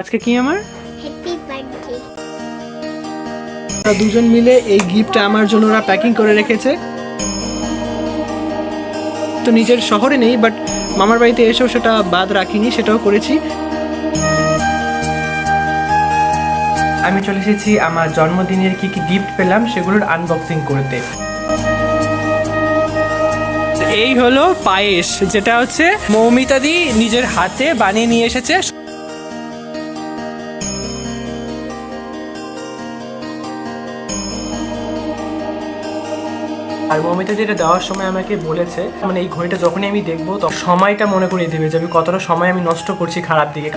আজকে কি আমার হ্যাপি বার্থডে। ওরা দুজন মিলে এই গিফটটা আমার জন্য ওরা প্যাকিং করে রেখেছে। তো নিজের শহরে নেই, বাট মামার বাড়িতে এসেও সেটা বাদ রাখিনি, সেটাও করেছি। আমি চলে এসেছি আমার জন্মদিনের কি কি গিফট পেলাম সেগুলোর আনবক্সিং করতে। এই হলো পায়েস, যেটা হচ্ছে মৌমিতাদি নিজের হাতে বানিয়ে নিয়ে এসেছে। আর মৌমিতা যেটা দেওয়ার সময় আমাকে বলেছে, মানে এই ঘড়িটা যখনই আমি দেখবো তখন সময়টা মনে করিয়ে দেবে যে আমি কতটা সময় আমি নষ্ট করছি খারাপ দিকে।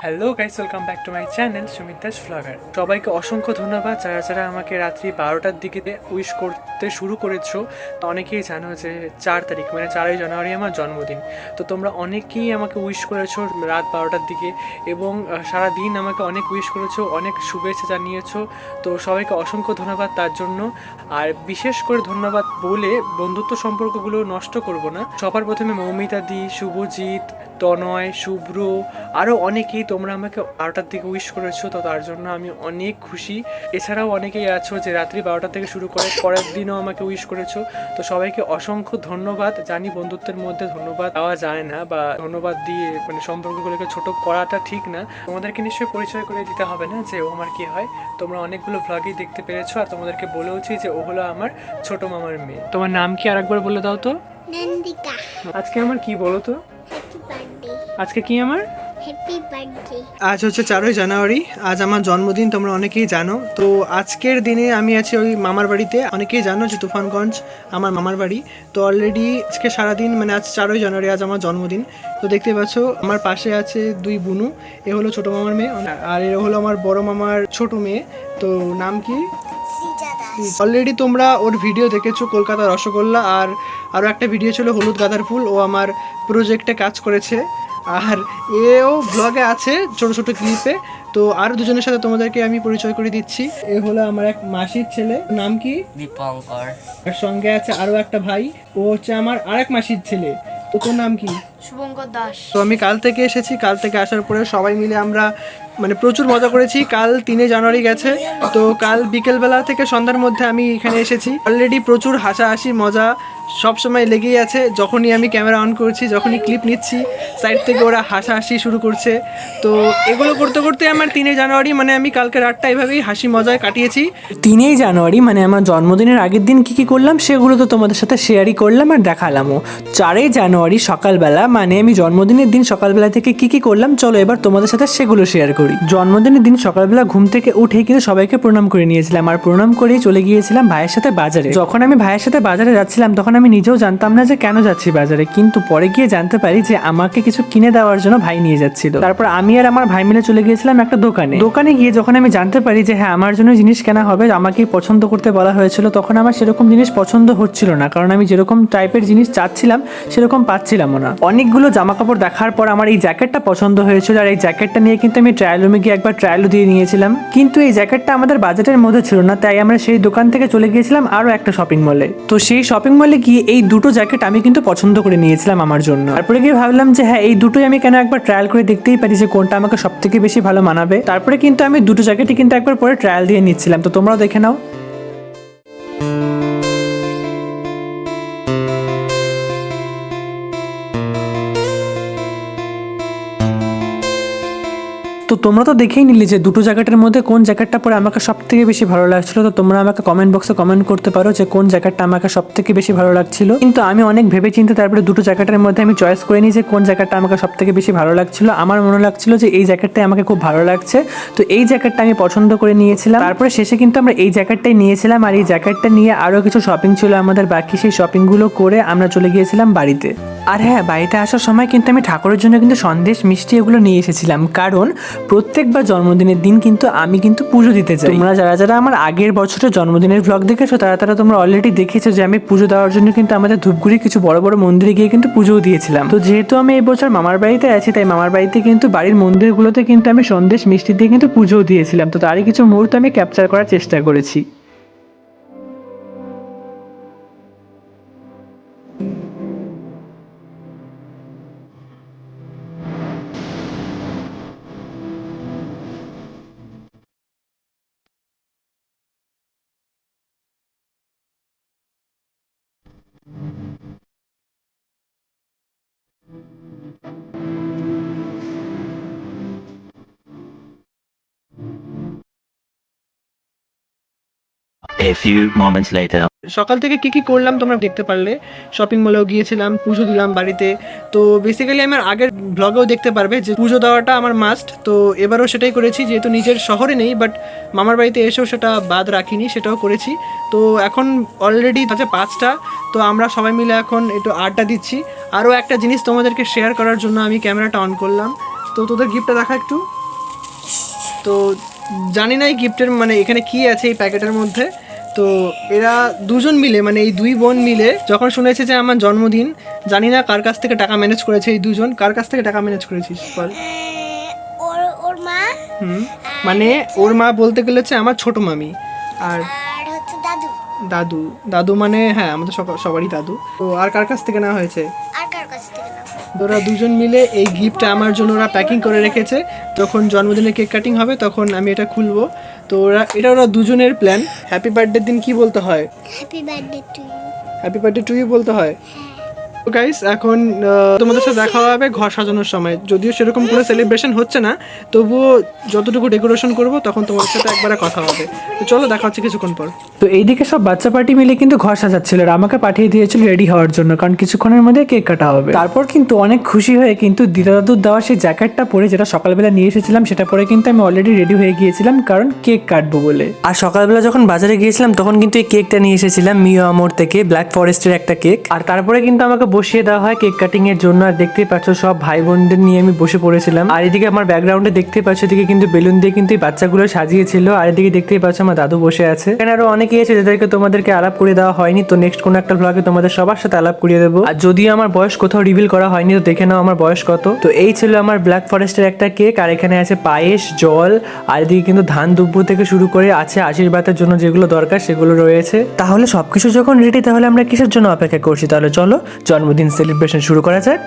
Hello guys, welcome back to my channel Sumit Das blogger. সবাইকে অসংখ্য ধন্যবাদ যারা যারা আমাকে রাত্রি 12টার দিকে উইশ করতে শুরু করেছো। তো অনেকেই জানো যে 4 তারিখ মানে 4ই জানুয়ারি আমার জন্মদিন। তো তোমরা অনেকেই আমাকে উইশ করেছো রাত 12টার দিকে, এবং সারা দিন আমাকে অনেক উইশ করেছো, অনেক শুভেচ্ছা জানিয়েছো। তো সবাইকে অসংখ্য ধন্যবাদ তার জন্য। আর বিশেষ করে ধন্যবাদ বলে বন্ধুত্ব সম্পর্কগুলো নষ্ট করব না। সবার প্রথমে মৌমিতা দি, শুভজিৎ, তনয়, শুভ্র, আরও অনেকেই তোমরা আমাকে 12টার দিকে উইশ করেছো, তো তার জন্য আমি অনেক খুশি। এছাড়াও অনেকেই আছো যে রাত্রি 12টা থেকে শুরু করে পরের দিনও আমাকে উইশ করেছো। তো সবাইকে অসংখ্য ধন্যবাদ। জানি বন্ধুত্বের মধ্যে ধন্যবাদ দেওয়া যায় না, বা ধন্যবাদ দিয়ে মানে সম্পর্কগুলোকে ছোট করাটা ঠিক না। তোমাদেরকে নিশ্চয়ই পরিচয় করে দিতে হবে না যে ও আমার কি হয়। তোমরা অনেকগুলো ভ্লগই দেখতে পেরেছো, আর তোমাদেরকে বলেওছি যে ও হলো আমার ছোট মামার মেয়ে। তোমার নাম কি আরেকবার বলে দাও তো। নন্দিতা। আজকে আমার কি বলো তো? Happy birthday. আজকে কি আমার হ্যাপি বার্থডে। আজ হচ্ছে 4ই জানুয়ারি, আজ আমার জন্মদিন, তোমরা অনেকেই জানো। তো আজকের দিনে আমি আছি ওই মামার বাড়িতে। অনেকেই জানো যে তুফানগঞ্জ আমার মামার বাড়ি। তো অলরেডি আজকে সারাদিন মানে আজ 4ই জানুয়ারি, আজ আমার জন্মদিন। তো দেখতে পাচ্ছ আমার পাশে আছে 2 বুনু। এ হলো ছোট মামার মেয়ে, আর এ হলো আমার বড় মামার ছোট মেয়ে। তো নাম কি? অলরেডি তোমরা ওর ভিডিও দেখেছো, কলকাতা রসগোল্লা, আর আরও একটা ভিডিও ছিল হলুদ গাঁদার ফুল। ও আমার প্রজেক্টে কাজ করেছে, আর এও ব্লগে আছে ছোট ছোট ক্লিপে। তো আরো দুজনের সাথে তোমাদেরকে আমি পরিচয় করে দিচ্ছি। এ হলো আমার এক মাসির ছেলে, নাম কি? দীপঙ্কর। আর সঙ্গে আছে আরো একটা ভাই, ও হচ্ছে আমার আরেক মাসির ছেলে। তো তোর নাম কি? শুভঙ্কর দাস। তো আমি কাল থেকে এসেছি, কাল থেকে আসার পরে সবাই মিলে আমরা মানে প্রচুর মজা করেছি। কাল 3 জানুয়ারি গেছে, তো কাল বিকেলবেলা থেকে সন্ধ্যার মধ্যে আমি এখানে এসেছি। অলরেডি প্রচুর হাসাহাসি মজা সব সময় লেগেই আছে। যখনই আমি ক্যামেরা অন করছি, যখনই ক্লিপ নিচ্ছি, সাইড থেকে ওরা হাসাহাসি শুরু করছে। তো এগুলো করতে করতে আমার 3 জানুয়ারি মানে আমি কালকে রাতটা এভাবেই হাসি মজায় কাটিয়েছি। 3 জানুয়ারি মানে আমার জন্মদিনের আগের দিন কি কি করলাম সেগুলো তো তোমাদের সাথে শেয়ারই করলাম আর দেখালামও। 4 জানুয়ারি সকালবেলা মানে আমি জন্মদিনের দিন সকালবেলা থেকে কি কি করলাম, চলো এবার তোমাদের সাথে সেগুলো শেয়ার করি। জন্মদিনের দিন সকালবেলা ঘুম থেকে উঠে কিন্তু সবাইকে প্রণাম করে নিয়েছিলাম, আর প্রণাম করেই চলে গিয়েছিলাম ভাইয়ের সাথে বাজারে। যখন আমি ভাইয়ের সাথে বাজারে যাচ্ছিলাম তখন আমি নিজেও জানতাম না যে কেন যাচ্ছি বাজারে, কিন্তু পরে গিয়ে জানতে পারি যে আমাকে কিছু কিনে দেওয়ার জন্য ভাই নিয়ে যাচ্ছিল। তারপর আমি আর আমার ভাই মিলে চলে গিয়েছিলাম একটা দোকানে গিয়ে যখন আমি জানতে পারি যে হ্যাঁ আমার জন্য জিনিস কেনা হবে, আমাকে পছন্দ করতে বলা হয়েছিল, তখন আমার সেরকম জিনিস পছন্দ হচ্ছিল না, কারণ আমি যেরকম টাইপের জিনিস চাচ্ছিলাম সেরকম পাচ্ছিলামও না। অনেকগুলো জামা কাপড় দেখার পর আমার এই জ্যাকেটটা পছন্দ হয়েছিল, আর এই জ্যাকেটটা নিয়ে কিন্তু আমি ট্রায়াল রুমে গিয়ে একবার ট্রায়ালও দিয়ে নিয়েছিলাম। কিন্তু এই জ্যাকেটটা আমাদের বাজেটের মধ্যে ছিল না, তাই আমরা সেই দোকান থেকে চলে গিয়েছিলাম আরো একটা শপিং মলে। তো সেই শপিং মলে গিয়ে এই দুটো জ্যাকেট আমি কিন্তু পছন্দ করে নিয়েছিলাম আমার জন্য। তারপরে গিয়ে ভাবলাম যে হ্যাঁ এই দুটোই আমি কেন একবার ট্রায়াল করে দেখতেই পারি যে কোনটা আমাকে সব থেকে বেশি ভালো মানাবে। তারপরে কিন্তু আমি দুটো জ্যাকেটই কিন্তু একবার পরে ট্রায়াল দিয়ে নিচ্ছিলাম, তো তোমরাও দেখে নাও। তো তোমরা তো দেখেই নিলে যে দুটো জ্যাকেটের মধ্যে কোন জ্যাকেটটা পরে আমাকে সব থেকে বেশি ভালো লাগছিল। তো তোমরা আমাকে কমেন্ট বক্সে কমেন্ট করতে পারো যে কোন জ্যাকেটটা আমাকে সব থেকে বেশি ভালো লাগছিল। কিন্তু আমি অনেক ভেবে চিন্তে তারপরে দুটো জ্যাকেটের মধ্যে আমি চয়েস করে নিই যে কোন জ্যাকেটটা আমাকে সব থেকে বেশি ভালো লাগছিল। আমার মনে লাগছিল যে এই জ্যাকেটটাই আমাকে খুব ভালো লাগছে, তো এই জ্যাকেটটা আমি পছন্দ করে নিয়েছিলাম। তারপরে শেষে কিন্তু আমরা এই জ্যাকেটটাই নিয়েছিলাম, আর এই জ্যাকেটটা নিয়ে আরও কিছু শপিং ছিল আমাদের বাকি, সেই শপিংগুলো করে আমরা চলে গিয়েছিলাম বাড়িতে। আর হ্যাঁ, বাড়িতে আসার সময় কিন্তু আমি ঠাকুরের জন্য কিন্তু সন্দেশ মিষ্টি এগুলো নিয়ে এসেছিলাম, কারণ প্রত্যেকবার জন্মদিনের দিন কিন্তু আমি কিন্তু পুজো দিতে চাই। তোমরা যারা যারা আমার আগের বছরের জন্মদিনের ব্লগ দেখেছো তারা তোমরা অলরেডি দেখেছো যে আমি পুজো দেওয়ার জন্য কিন্তু আমাদের ধূপগুড়ি কিছু বড় বড় মন্দিরে গিয়ে কিন্তু পুজোও দিয়েছিলাম। তো যেহেতু আমি এই বছর মামার বাড়িতে আছি, তাই মামার বাড়িতে কিন্তু বাড়ির মন্দিরগুলোতে কিন্তু আমি সন্দেশ মিষ্টি দিয়ে কিন্তু পুজোও দিয়েছিলাম। তো তারই কিছু মুহূর্ত আমি ক্যাপচার করার চেষ্টা করেছি। A few moments later. সকাল থেকে কি কি করলাম তোমরা দেখতে পারলে। শপিং মলেও গিয়েছিলাম, পুজো দিলাম বাড়িতে। তো বেসিক্যালি আমার আগের ব্লগেও দেখতে পারবে যে পুজো দেওয়াটা আমার মাস্ট। তো এবারও সেটাই করেছি, যেহেতু নিজের শহরে নেই, বাট মামার বাড়িতে এসেও সেটা বাদ রাখিনি, সেটাও করেছি। তো এখন অলরেডি আছে 5টা। তো আমরা সবাই মিলে এখন একটু আড্ডা দিচ্ছি। আরও একটা জিনিস তোমাদেরকে শেয়ার করার জন্য আমি ক্যামেরাটা অন করলাম। তো তোদের গিফটটা দেখা একটু। তো জানি না এই গিফটের মানে এখানে কি আছে এই প্যাকেটের মধ্যে। তো এরা দুজন মিলে মানে এই দুই বোন মিলে যখন শুনেছে যে আমার জন্মদিন, জানি না কার কাছ থেকে টাকা ম্যানেজ করেছে এই দুজন। কার কাছ থেকে টাকা ম্যানেজ করেছিস বল? ওর ওর মা মানে ওর মা বলতে গেলে হচ্ছে আমার ছোট মামি, আর আর হচ্ছে দাদু। দাদু। দাদু মানে হ্যাঁ, আমাদের সবারই দাদু। তো আর কার কাছ থেকে নেওয়া হয়েছে? আর কার কাছ থেকে না? ওরা দুজন মিলে এই গিফটটা আমার জন্য ওরা প্যাকিং করে রেখেছে। যখন জন্মদিনে কেক কাটিং হবে তখন আমি এটা খুলবো। তো ওরা দুজনের প্ল্যান। হ্যাপি বার্থডের দিন কি বলতে হয়? Happy birthday to you. Happy birthday to you বলতে হয়। তো গাইস এখন তোমাদের সাথে দেখা হবে ঘর সাজানোর সময়। যদিও সেরকম কোনো সেলিব্রেশন হচ্ছে না, তবুও যতটুকু ডেকোরেশন করব তখন তোমাদের সাথে একবারে কথা হবে। তো চলো দেখা হচ্ছে কিছুক্ষণ পর। তো এইদিকে সব বাচ্চা পার্টি মিলে কিন্তু ঘর সাজাচ্ছিল আর আমাকে পাঠিয়ে দিয়েছিল রেডি হওয়ার জন্য, কারণ কিছুক্ষণের মধ্যে কেক কাটা হবে। তারপর কিন্তু অনেক খুশি হয়ে কিন্তু দিদা দাদুর দেওয়া সেই জ্যাকেটটা পরে, যেটা সকালবেলা নিয়ে এসেছিলাম, সেটা পরে কিন্তু আমি অলরেডি রেডি হয়ে গিয়েছিলাম, কারণ কেক কাটবো বলে। আর সকালবেলা যখন বাজারে গিয়েছিলাম তখন কিন্তু এই কেকটা নিয়ে এসেছিলাম মিও আমোর থেকে, ব্ল্যাক ফরেস্টের একটা কেক। আর তারপরে কিন্তু আমাকে বসিয়ে দেওয়া হয় কেক কাটিং এর জন্য। আর দেখতেই পাচ্ছ সব ভাই বোনদের নিয়ে আমি বসে পড়েছিলাম। আর এদিকে আমার ব্যাকগ্রাউন্ডে দেখতেই পাচ্ছ এদিকে কিন্তু বেলুন দিয়ে কিন্তু এই বাচ্চাগুলো সাজিয়েছিল। আর এদিকে দেখতেই পাচ্ছ আমার দাদু বসে আছে। এখানে আরো অনেকেই আছে যাদেরকে তোমাদেরকে আলাপ করে দেওয়া হয়নি। তো নেক্সট কোন একটা ব্লগে তোমাদের সবার সাথে আলাপ করিয়ে দেবো। আর যদিও আমার বয়স কোথাও রিভিল করা হয়নি, তো দেখে নাও আমার বয়স কত। তো এই ছিল আমার ব্ল্যাক ফরেস্টের একটা কেক। আর এখানে আছে পায়েস, জল, আর এদিকে কিন্তু ধান দুব্বু থেকে শুরু করে আছে আশীর্বাদের জন্য যেগুলো দরকার সেগুলো রয়েছে। তাহলে সবকিছু যখন রেডি, তাহলে আমরা কিসের জন্য অপেক্ষা করছি? তাহলে চলো জন্মদিন সেলিব্রেশন শুরু করা যাক।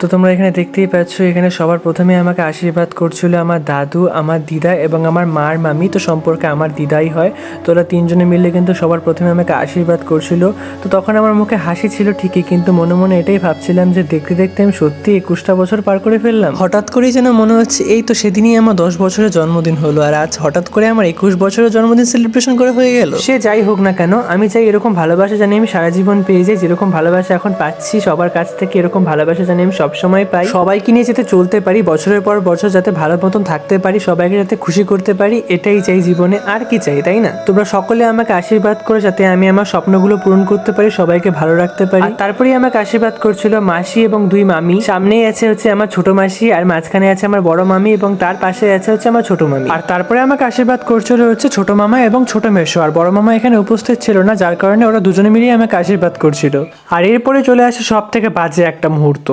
তো তোমরা এখানে দেখতেই পাচ্ছ, এখানে সবার প্রথমে আমাকে আশীর্বাদ করছিল আমার দাদু, আমার দিদা এবং আমার মার মামি। তো সম্পর্কে আমার দিদাই হয়। তো ওরা তিনজনে মিলে কিন্তু সবার প্রথমে আমাকে আশীর্বাদ করছিল। তো তখন আমার মুখে হাসি ছিল ঠিকই, কিন্তু মনে মনে এটাই ভাবছিলাম যে দেখতে দেখতে আমি সত্যি 21টা বছর পার করে ফেললাম। হঠাৎ করেই যেন মনে হচ্ছে এই তো সেদিনই আমার 10 বছরের জন্মদিন হলো, আর আজ হঠাৎ করে আমার 21 বছরের জন্মদিন সেলিব্রেশন করে হয়ে গেল। সে যাই হোক না কেন, আমি চাই এরকম ভালোবাসা জানি আমি সারা জীবন পেয়ে যাই। যেরকম ভালোবাসা এখন পাচ্ছি সবার কাছ থেকে, এরকম ভালোবাসা জানি আমি সবসময় পাই। সবাইকে নিয়ে যাতে চলতে পারি, বছরের পর বছর যাতে ভালো মতন থাকতে পারি, সবাইকে যাতে খুশি করতে পারি, এটাই চাই জীবনে। আর কি চাই, তাই না? তোমরা সকলে আমাকে আশীর্বাদ করে যাতে আমি আমার স্বপ্নগুলো পূরণ করতে পারি, সবাইকে ভালো রাখতে পারি। আর তারপরেই আমাকে আশীর্বাদ করছিল মাসি এবং 2 মামি। সামনেই আছে হচ্ছে আমার ছোট মাসি, আর মাঝখানে আছে আমার বড় মামি, এবং তার পাশে আছে হচ্ছে আমার ছোট মামি। আর তারপরে আমাকে আশীর্বাদ করছিল হচ্ছে ছোট মামা এবং ছোট মেশো। আর বড় মামা এখানে উপস্থিত ছিল না, যার কারণে ওরা দুজনে মিলেই আমাকে আশীর্বাদ করছিল। আর এরপরে চলে আসে সব থেকে বাজে একটা মুহূর্ত।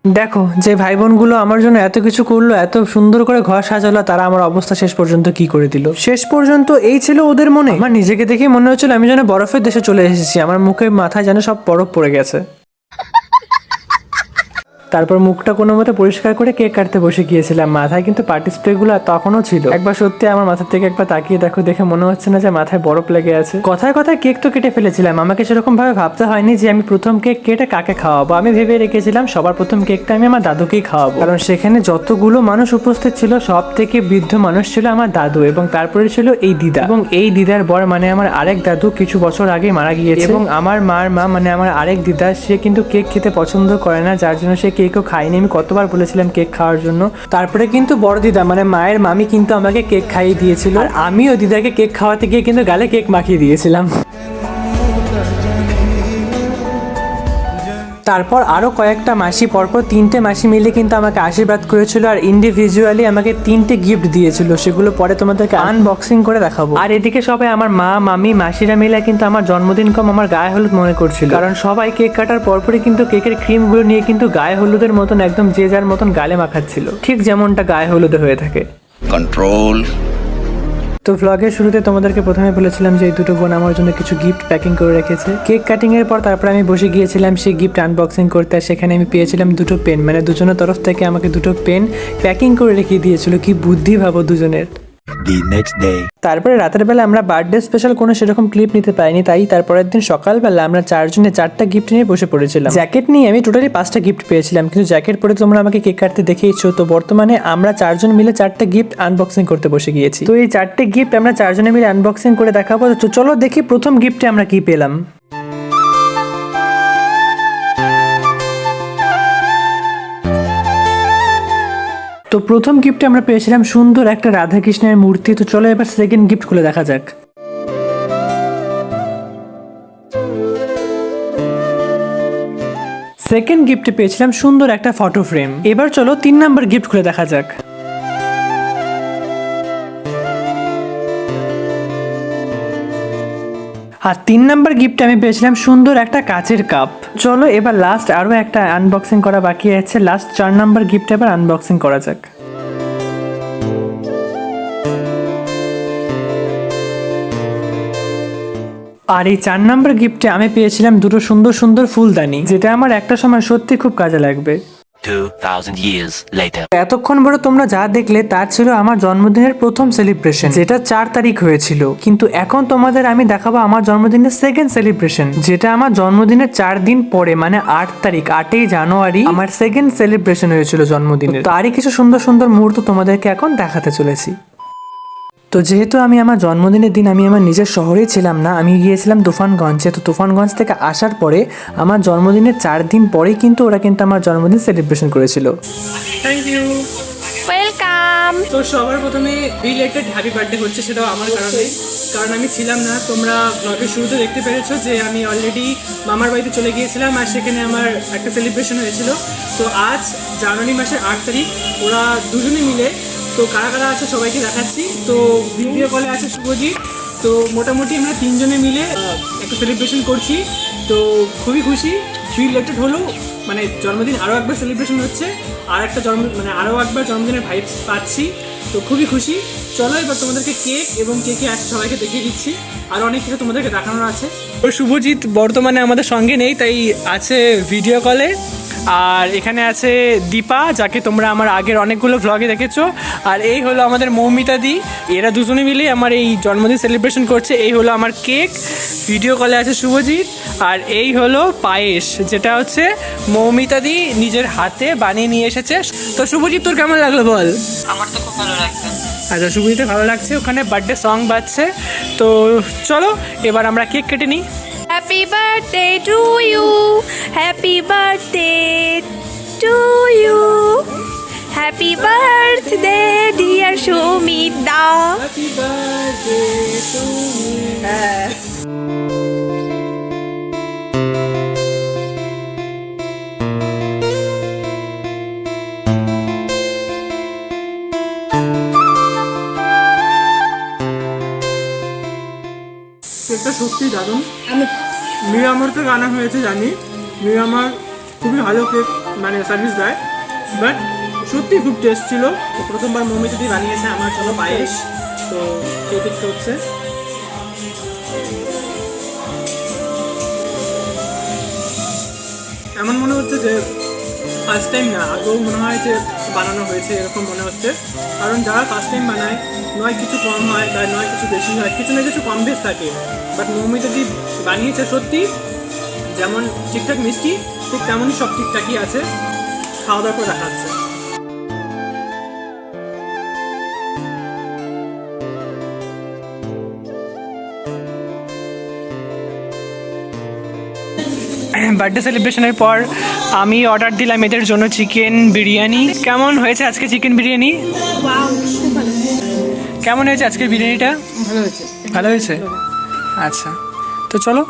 দেখো যে ভাই বোনগুলো আমার জন্য এত কিছু করলো, এত সুন্দর করে ঘর সাজালো, তারা আমার অবস্থা শেষ পর্যন্ত কি করে দিল। শেষ পর্যন্ত এই ছিল ওদের মনে। আমার নিজেকে দেখে মনে হচ্ছিল আমি যেন বরফের দেশে চলে এসেছি। আমার মুখে মাথায় যেন সব বরফ পড়ে গেছে। তারপর মুখটা কোনো মতে পরিষ্কার করে কেক কাটতে বসে গিয়েছিলাম। মাথায় কিন্তু পার্টি স্প্রে গুলো তখনও ছিল। একবার সত্যি আমার মাথা থেকে একবার তাকিয়ে দেখো, দেখে মনে হচ্ছে না যে মাথায় বরফ লেগে আছে। কথায় কথায় কেক তো কেটে ফেলেছিলাম। আমাকে সেরকম ভাবে ভাবতে হয়নি যে আমি প্রথম কেক কেটে কাকে খাওয়াবো। আমি ভেবে রেখেছিলাম সবার প্রথম কেকটা আমি আমার দাদুকেই খাওয়াবো, কারণ সেখানে যতগুলো মানুষ উপস্থিত ছিল সব থেকে বৃদ্ধ মানুষ ছিল আমার দাদু, এবং তারপরে ছিল এই দিদা, এবং এই দিদার বর মানে আমার আরেক দাদু কিছু বছর আগে মারা গিয়েছে। এবং আমার মার মা মানে আমার আরেক দিদা, সে কিন্তু কেক খেতে পছন্দ করে না, যার জন্য সে কেকও খায়নি। আমি কতবার বলেছিলাম কেক খাওয়ার জন্য। তারপরে কিন্তু বড় দিদা মানে মায়ের মামি কিন্তু আমাকে কেক খাইয়ে দিয়েছিল, আর আমিও দিদাকে কেক খাওয়াতে গিয়ে কিন্তু গালে কেক মাখিয়ে দিয়েছিলাম। তারপর আরও কয়েকটা মাসি পরপর 3টে মাসি মিলে কিন্তু আমাকে আশীর্বাদ করেছিল আর ইন্ডিভিজুয়ালি আমাকে 3টে গিফট দিয়েছিল, সেগুলো পরে তোমাদেরকে আনবক্সিং করে দেখাবো। আর এদিকে সবাই আমার মা মামি মাসিরা মিলে কিন্তু আমার জন্মদিন কম আমার গায়ে হলুদ মনে করছিল, কারণ সবাই কেক কাটার পরপরই কিন্তু কেকের ক্রিমগুলো নিয়ে কিন্তু গায়ে হলুদের মতন একদম যে যার মতন গালে মাখাচ্ছিল, ঠিক যেমনটা গায়ে হলুদে হয়ে থাকে। কন্ট্রোল। তো ভ্লগের শুরুতে তোমাদেরকে প্রথমে বলেছিলাম যে এই দুটো বোন আমার জন্য কিছু গিফট প্যাকিং করে রেখেছে। কেক কাটিং এর পর তারপর আমি বসে গিয়েছিলাম সেই গিফট আনবক্সিং করতে, আর সেখানে আমি পেয়েছিলাম দুটো পেন, মানে দুজনের তরফ থেকে আমাকে দুটো পেন প্যাকিং করে রেখে দিয়েছিল। কি বুদ্ধি ভাবো দুজনের। The next day. তারপরে রাতের বেলা আমরা বার্থডে স্পেশাল কোনো সেরকম ক্লিপ নিতে পাইনি, তাই তারপরের দিন সকালবেলা আমরা 4 জনে 4টা গিফট নিয়ে বসে পড়েছিলাম। জ্যাকেট নিয়ে আমি টোটালি 5টা গিফট পেয়েছিলাম, কিন্তু জ্যাকেট পরে তোমরা আমাকে কেক কাটতে দেখিয়েছো। তো বর্তমানে আমরা 4 জন মিলে 4টা গিফট আনবক্সিং করতে বসে গিয়েছি। তো এই 4টে গিফট আমরা 4 জনে মিলে আনবক্সিং করে দেখাবো। তো চলো দেখি প্রথম গিফটে আমরা কি পেলাম। তো প্রথম গিফটে আমরা পেয়েছিলাম সুন্দর একটা রাধাকৃষ্ণের মূর্তি। তো চলো এবার সেকেন্ড গিফট খুলে দেখা যাক। সেকেন্ড গিফটে পেয়েছিলাম সুন্দর একটা ফটো ফ্রেম। এবার চলো 3 নাম্বার গিফট খুলে দেখা যাক। আর 3 নাম্বার গিফটে আমি পেয়েছিলাম সুন্দর একটা কাচের কাপ। চলো এবার লাস্ট আরও একটা আনবক্সিং করা বাকি আছে, লাস্ট 4 নাম্বার গিফট এবার আনবক্সিং করা যাক। আর এই 4 নাম্বার গিফটে আমি পেয়েছিলাম দুটো সুন্দর সুন্দর ফুলদানি, যেটা আমার একটা সময় সত্যি খুব কাজে লাগবে। 2000 years later. এতক্ষণ বড় তোমরা যা দেখলে তার ছিল আমার জন্মদিনের প্রথম সেলিব্রেশন, যেটা 4 তারিখ হয়েছিল। কিন্তু এখন তোমাদের আমি দেখাবো আমার জন্মদিনের সেকেন্ড সেলিব্রেশন, যেটা আমার জন্মদিনের 4 দিন পরে, মানে 8 তারিখ 8ই জানুয়ারি আমার সেকেন্ড সেলিব্রেশন হয়েছিল জন্মদিনের। তারই কিছু সুন্দর সুন্দর মুহূর্ত তোমাদেরকে এখন দেখাতে চলেছি। তো যেহেতু আমি আমার জন্মদিনের দিন আমি আমার নিজের শহরেই ছিলাম না, আমি গিয়েছিলাম তুফানগঞ্জে। তো তুফানগঞ্জ থেকে আসার পরে আমার জন্মদিনের 4 দিন পরেই কিন্তু ওরা কিন্তু আমার জন্মদিন সেলিব্রেশন করেছিল। Thank you, welcome. তো সবার প্রথমে রিলেটেড হ্যাপি বার্থডে হচ্ছে, সেটাও আমার কারণে, কারণ আমি ছিলাম না। তোমরা ব্লগের শুরুতে দেখতে পেরেছো যে আমি অলরেডি মামার বাড়িতে চলে গিয়েছিলাম, আর সেখানে আমার একটা সেলিব্রেশন হয়েছিল। তো আজ জানুয়ারি মাসের 8 তারিখ ওরা দুজনে মিলে, তো কারা কারা আছে সবাইকে দেখাচ্ছি। তো ভিডিও কলে আছে শুভজিৎ। তো মোটামুটি আমরা 3 জনে মিলে একটা সেলিব্রেশন করছি। তো খুবই খুশি, রিলেটেড হলো, মানে জন্মদিন আরও একবার সেলিব্রেশন হচ্ছে, আর একটা আরও একবার জন্মদিনের ভাইবস পাচ্ছি। তো খুবই খুশি। চলো এবার তোমাদেরকে কেক এবং কেকে আছে সবাইকে দেখিয়ে দিচ্ছি, আর অনেক কিছু তোমাদেরকে দেখানোর আছে। তো শুভজিৎ বর্তমানে আমাদের সঙ্গে নেই, তাই আছে ভিডিও কলে। আর এখানে আছে দীপা, যাকে তোমরা আমার আগের অনেকগুলো ভ্লগে দেখেছো। আর এই হলো আমাদের মৌমিতা দি, এরা দুজনে মিলে আমার এই জন্মদিন সেলিব্রেশন করছে। এই হলো আমার কেক, ভিডিও কলে আছে শুভজিৎ। আর এই হলো পায়েস, যেটা হচ্ছে মৌমিতা দি নিজের হাতে বানিয়ে নিয়ে এসেছে। তো শুভজিৎ তোর কেমন লাগলো বল? আমার তো খুব ভালো লাগছে। আচ্ছা শুভজিৎ ভালো লাগছে, ওখানে বার্থডে সং বাজছে। তো চলো এবার আমরা কেক কেটে নিই। Happy birthday to you, happy birthday to you, happy birthday dear Sumita. Happy birthday to you. কেকটা সত্যি দারুণ। মিরামার তো আনা হয়েছে জানি, মিরামার খুবই ভালো কেক মানে সার্ভিস দেয়, বাট সত্যি খুব টেস্ট ছিল। প্রথমবার মৌমিতা দি বানিয়েছে আমার জন্য পায়েস। তো কেক দেখতে হচ্ছে, এমন মনে হচ্ছে যে ফার্স্ট টাইম না, আগেও মনে হয় যে বানানো হয়েছে এরকম মনে হচ্ছে। কারণ যারা ফার্স্ট টাইম বানায় নয় কিছু কম হয় বা নয় কিছু বেশি হয়, কিছু না কিছু কম বেশ থাকে। বাট মৌমিতা দি বানিয়েছে সত্যি যেমন ঠিকঠাক মিষ্টি, ঠিক তেমনই সব ঠিকঠাকই আছে। খাওয়া দাওয়া করে দেখা যাচ্ছে। বার্থডে সেলিব্রেশনের পর আমি অর্ডার দিলাম এদের জন্য চিকেন বিরিয়ানি। কেমন হয়েছে আজকে চিকেন বিরিয়ানি? কেমন হয়েছে আজকের বিরিয়ানিটা? ভালো হয়েছে। ভালো হয়েছে, আচ্ছা। তো চলো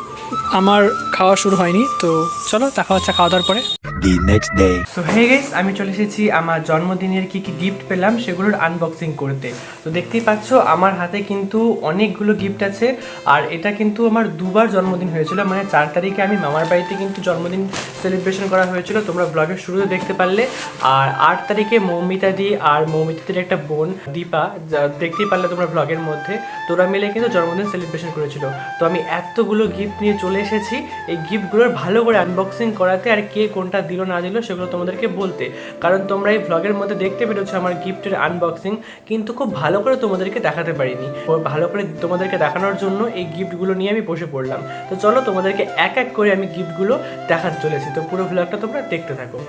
আমার খাওয়া শুরু হয়নি, তো চলো দেখা হচ্ছে খাওয়া দাওয়ার পরে। The next day. So hey guys, আমি চলে এসেছি আমার জন্মদিনের কি কি গিফট পেলাম সেগুলোর আনবক্সিং করতে। তো দেখতেই পাচ্ছ আমার হাতে কিন্তু অনেকগুলো গিফট আছে, আর এটা কিন্তু আমার দুবার জন্মদিন হয়েছিল, মানে 4 তারিখে আমি মামার বাড়িতে কিন্তু জন্মদিন সেলিব্রেশন করা হয়েছিল, তোমরা ব্লগের শুরুতে দেখতে পারলে। আর 8 তারিখে মৌমিতা দি আর মৌমিতাদের একটা বোন দীপা, দেখতেই পারলে তোমরা ব্লগের মধ্যে, তোরা মিলে কিন্তু জন্মদিন সেলিব্রেশন করেছিল। তো আমি এতগুলো গিফট নিয়ে চলে এসেছি এই গিফটগুলোর ভালো করে আনবক্সিং করাতে, আর কে কোনটা দিল না দিল সেগুলো তোমাদেরকে বলতে। কারণ তোমরা এই ব্লগের মধ্যে দেখতে পেরেছো আমার গিফটের আনবক্সিং, কিন্তু খুব ভালো করে তোমাদেরকে দেখাতে পারিনি। ভালো করে তোমাদেরকে দেখানোর জন্য এই গিফটগুলো নিয়ে আমি বসে পড়লাম। তো চলো তোমাদেরকে এক এক করে আমি গিফটগুলো দেখাতে চলেছি, তো পুরো ব্লগটা তোমরা দেখতে থাকো।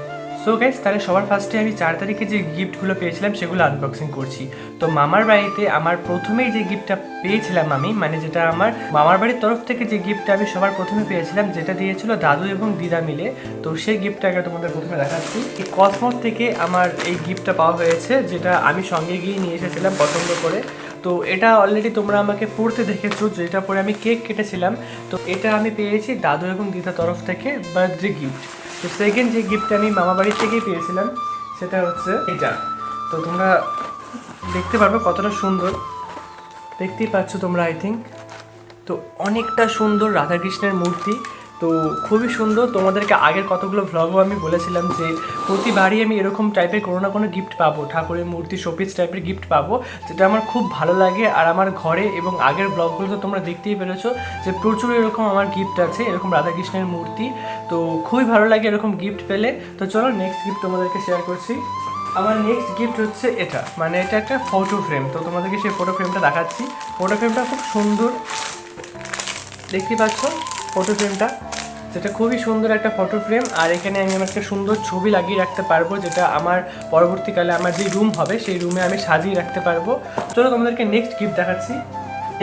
সো গাইস, তাহলে সবার ফার্স্টে আমি 4 তারিখে যে গিফটগুলো পেয়েছিলাম সেগুলো আনবক্সিং করছি। তো মামার বাড়িতে আমার প্রথমেই যে গিফটটা পেয়েছিলাম আমি, মানে যেটা আমার মামার বাড়ির তরফ থেকে যে গিফটটা আমি সবার প্রথমে পেয়েছিলাম, যেটা দিয়েছিল দাদু এবং দিদা মিলে, তো সেই গিফটটাকে তোমাদের প্রথমে দেখাচ্ছি। এই কসমস থেকে আমার এই গিফটটা পাওয়া হয়েছে, যেটা আমি সঙ্গে গিয়ে নিয়ে এসেছিলাম পছন্দ করে। তো এটা অলরেডি তোমরা আমাকে পড়তে দেখেছো, যেটা পরে আমি কেক কেটেছিলাম। তো এটা আমি পেয়েছি দাদু এবং দিদার তরফ থেকে বার্থডে গিফট। তো সেকেন্ড যে গিফটটা আমি মামা বাড়ির থেকেই পেয়েছিলাম সেটা হচ্ছে এটা। তো তোমরা দেখতে পারবে কতটা সুন্দর, দেখতেই পাচ্ছ তোমরা আই থিঙ্ক। তো অনেকটা সুন্দর রাধাকৃষ্ণের মূর্তি, তো খুবই সুন্দর। তোমাদেরকে আগের কতগুলো ভ্লগও আমি বলেছিলাম যে প্রতিবারই আমি এরকম টাইপের কোনো না কোনো গিফট পাবো, ঠাকুরের মূর্তি শোপিস টাইপের গিফট পাবো, যেটা আমার খুব ভালো লাগে। আর আমার ঘরে এবং আগের ব্লগগুলোতে তোমরা দেখতেই পেরেছো যে প্রচুর এরকম আমার গিফট আছে, এরকম রাধাকৃষ্ণের মূর্তি। তো খুবই ভালো লাগে এরকম গিফট পেলে। তো চলো নেক্সট গিফট তোমাদেরকে শেয়ার করছি। আমার নেক্সট গিফট হচ্ছে এটা, মানে এটা একটা ফটো ফ্রেম। তো তোমাদেরকে সেই ফটো ফ্রেমটা দেখাচ্ছি। ফটো ফ্রেমটা খুব সুন্দর, দেখতে পাচ্ছ ফটো ফ্রেমটা, যেটা খুবই সুন্দর একটা ফটো ফ্রেম। আর এখানে আমি আমার একটা সুন্দর ছবি লাগিয়ে রাখতে পারবো, যেটা আমার পরবর্তীকালে আমার যে রুম হবে সেই রুমে আমি সাজিয়ে রাখতে পারবো। চলো তোমাদেরকে নেক্সট গিফট দেখাচ্ছি।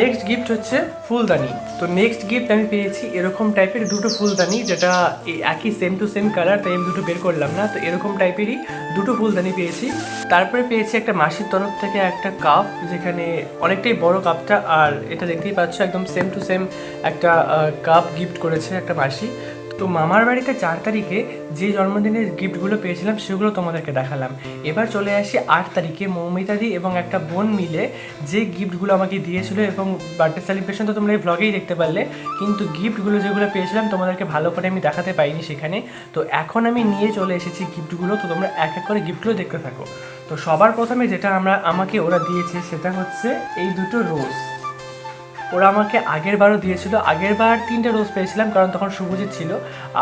নেক্সট গিফট হচ্ছে ফুলদানি। তো নেক্সট গিফট আমি পেয়েছি এরকম টাইপের দুটো ফুলদানি, যেটা একই সেম টু সেম কালার, তাই আমি দুটো বের করলাম না। তো এরকম টাইপেরই দুটো ফুলদানি পেয়েছি। তারপরে পেয়েছি একটা মাসির তরফ থেকে একটা কাপ, যেখানে অনেকটাই বড় কাপটা, আর এটা দেখতেই পাচ্ছ একদম সেম টু সেম একটা কাপ গিফট করেছে একটা মাসি। তো মামার বাড়িতে 4 তারিখে যে জন্মদিনের গিফটগুলো পেয়েছিলাম সেগুলো তোমাদেরকে দেখালাম। এবার চলে আসি 8 তারিখে মৌমিতাদি এবং একটা বোন মিলে যে গিফটগুলো আমাকে দিয়েছিল, এবং বার্থডে সেলিব্রেশন তো তোমরা এই ব্লগেই দেখতে পারলে, কিন্তু গিফটগুলো যেগুলো পেয়েছিলাম তোমাদেরকে ভালো করে আমি দেখাতে পাইনি সেখানে। তো এখন আমি নিয়ে চলে এসেছি গিফটগুলো, তো তোমরা এক এক করে গিফটগুলো দেখতে থাকো। তো সবার প্রথমে যেটা আমাকে ওরা দিয়েছে সেটা হচ্ছে এই দুটো রোজ। ওরা আমাকে আগের বারও দিয়েছিল, আগের বার 3টে রোজ পেয়েছিলাম, কারণ তখন শুভজিৎ ছিল।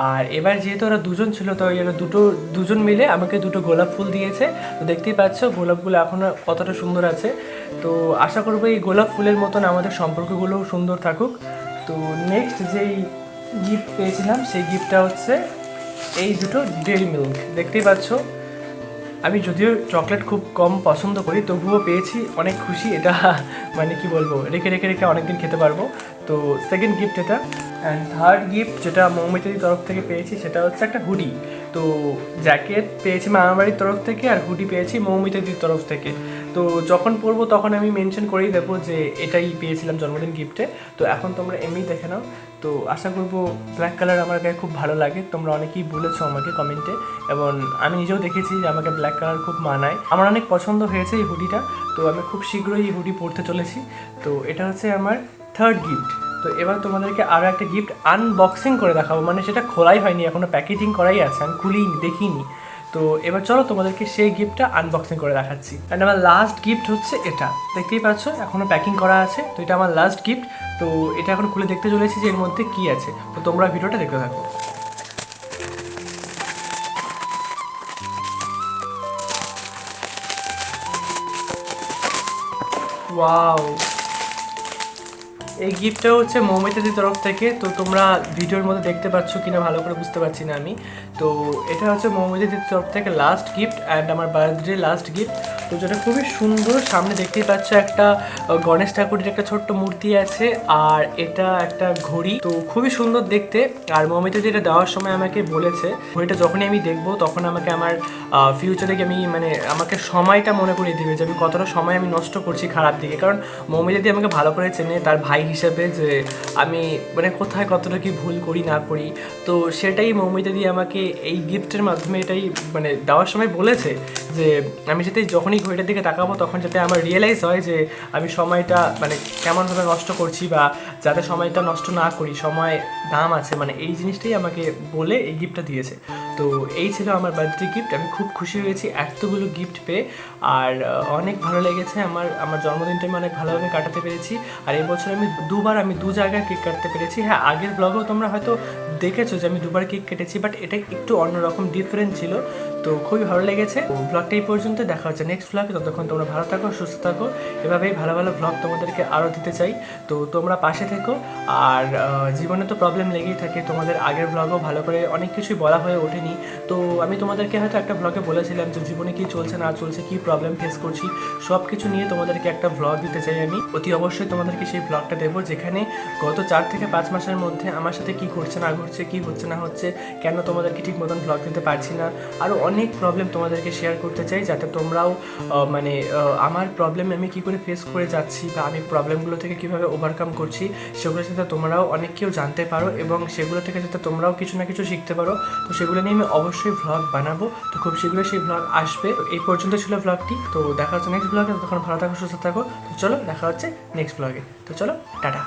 আর এবার যেহেতু ওরা দুজন ছিল, তো এরা দুজন মিলে আমাকে দুটো গোলাপ ফুল দিয়েছে। তো দেখতেই পাচ্ছ গোলাপগুলো এখনও কতটা সুন্দর আছে। তো আশা করবো এই গোলাপ ফুলের মতন আমাদের সম্পর্কগুলোও সুন্দর থাকুক। তো নেক্সট যেই গিফট পেয়েছিলাম সেই গিফটটা হচ্ছে এই দুটো ডেইরি মিল্ক। দেখতেই পাচ্ছ আমি যদিও চকলেট খুব কম পছন্দ করি, তবুও পেয়েছি, অনেক খুশি। এটা মানে কি বলবো, রেখে রেখে রেখে অনেকদিন খেতে পারবো। তো সেকেন্ড গিফট এটা। অ্যান্ড থার্ড গিফট যেটা মৌমিতাদির তরফ থেকে পেয়েছি সেটা হচ্ছে একটা হুডি। তো জ্যাকেট পেয়েছি মামার বাড়ির তরফ থেকে, আর হুডি পেয়েছি মৌমিতাদির তরফ থেকে। তো যখন পরবো তখন আমি মেনশন করেই দেবো যে এটাই পেয়েছিলাম জন্মদিন গিফটে। তো এখন তোমরা এমনি দেখে নাও। তো আশা করবো ব্ল্যাক কালার আমার গায়ে খুব ভালো লাগে, তোমরা অনেকেই বলেছো আমাকে কমেন্টে, এবং আমি নিজেও দেখেছি যে আমাকে ব্ল্যাক কালার খুব মানায়। আমার অনেক পছন্দ হয়েছে এই হুডিটা। তো আমি খুব শীঘ্রই এই হুডি পরতে চলেছি। তো এটা হচ্ছে আমার থার্ড গিফট। তো এবার তোমাদেরকে আরও একটা গিফট আনবক্সিং করে দেখাবো, মানে সেটা খোলাই হয়নি এখনও, প্যাকেজিং করাই আছে, আমি খুলিনি, দেখিনি। তো এবার চলো তোমাদেরকে সেই গিফটটা আনবক্সিং করে দেখাচ্ছি। অ্যান্ড আমার লাস্ট গিফট হচ্ছে এটা, দেখতেই পাচ্ছ এখনও প্যাকিং করা আছে। তো এটা আমার লাস্ট গিফট। তো এটা এখন খুলে দেখতে চলেছি যে এর মধ্যে কী আছে। তো তোমরা ভিডিওটা দেখতে থাকো। ওয়াও, এই গিফটটা হচ্ছে মৌমিতাদির তরফ থেকে। তো তোমরা ভিডিওর মধ্যে দেখতে পাচ্ছ কিনা ভালো করে বুঝতে পারছি না আমি। তো এটা হচ্ছে মৌমিতাদির তরফ থেকে লাস্ট গিফট, অ্যান্ড আমার বার্থডে লাস্ট গিফট। তো যেটা খুবই সুন্দর, সামনে দেখতেই পাচ্ছ একটা গণেশ ঠাকুরের একটা ছোট্ট মূর্তি আছে, আর এটা একটা ঘড়ি, তো খুবই সুন্দর দেখতে। আর মৌমিতা যেটা দেওয়ার সময় আমাকে বলেছে ঘড়িটা যখনই আমি দেখবো তখন আমাকে আমার ফিউচারে আমি মানে আমাকে সময়টা মনে করিয়ে দিবে যে আমি কতটা সময় আমি নষ্ট করছি খারাপ দিকে। কারণ মৌমিতা দিয়ে আমাকে ভালো করে চেনে তার ভাই হিসেবে, যে আমি মানে কোথায় কতটা কি ভুল করি না করি, তো সেটাই মৌমিতা দিয়ে আমাকে এই গিফটের মাধ্যমে এটাই মানে দেওয়ার সময় বলেছে যে আমি যাতে যখনই ঘড়িটার দিকে তাকাবো তখন যাতে আমার রিয়েলাইজ হয় যে আমি সময়টা মানে কেমনভাবে নষ্ট করছি, বা যাতে সময়টা নষ্ট না করি, সময় দাম আছে, মানে এই জিনিসটাই আমাকে বলে এই গিফটটা দিয়েছে। তো এই ছিল আমার বার্থডে গিফট। আমি খুব খুশি হয়েছি এতগুলো গিফট পেয়ে, আর অনেক ভালো লেগেছে। আমার জন্মদিনটা আমি অনেক ভালোভাবে কাটাতে পেরেছি। আর এই বছর আমি দু জায়গায় কেক কাটতে পেরেছি। হ্যাঁ, আগের ব্লগেও তোমরা হয়তো দেখেছো যে আমি দুবার কেক কেটেছি, বাট এটা একটু অন্যরকম ডিফারেন্ট ছিল। তো খুবই ভালো লেগেছে। ব্লগটা এই পর্যন্ত, দেখা হচ্ছে নেক্সট ব্লগে। ততক্ষণ তোমরা ভালো থাকো, সুস্থ থাকো, এভাবেই ভালো ভালো ব্লগ তোমাদেরকে আরও দিতে চাই। তো তোমরা পাশে থেকো। আর জীবনে তো প্রবলেম লেগেই থাকে, তোমাদের আগের ব্লগও ভালো করে অনেক কিছুই বলা হয়ে ওঠেনি। তো আমি তোমাদেরকে হয়তো একটা ব্লগে বলেছিলাম যে জীবনে কী চলছে না চলছে, কী প্রবলেম ফেস করছি, সব কিছু নিয়ে তোমাদেরকে একটা ব্লগ দিতে চাই আমি। অতি অবশ্যই তোমাদেরকে সেই ব্লগটা দেবো, যেখানে গত 4 থেকে 5 মাসের মধ্যে আমার সাথে কী ঘটছে না ঘটছে, কী হচ্ছে না হচ্ছে, কেন তোমাদেরকে ঠিক মতন ব্লগ দিতে পারছি না, আরও অনেক প্রবলেম তোমাদেরকে শেয়ার করতে চাই, যাতে তোমরাও মানে আমার প্রবলেম আমি কী করে ফেস করে যাচ্ছি, বা আমি প্রবলেমগুলো থেকে কীভাবে ওভারকাম করছি, সেগুলো যাতে তোমরাও অনেক কেউ জানতে পারো, এবং সেগুলো থেকে যাতে তোমরাও কিছু না কিছু শিখতে পারো। তো সেগুলো নিয়ে আমি অবশ্যই ভ্লগ বানাবো। তো খুব শীঘ্রই সেই ভ্লগ আসবে। তো এই পর্যন্ত ছিল ভ্লগটি। তো দেখা হচ্ছে নেক্সট ব্লগে। তখন ভালো থাকো, সুস্থ থাকো। তো চলো দেখা হচ্ছে নেক্সট ব্লগে। তো চলো, টাটা।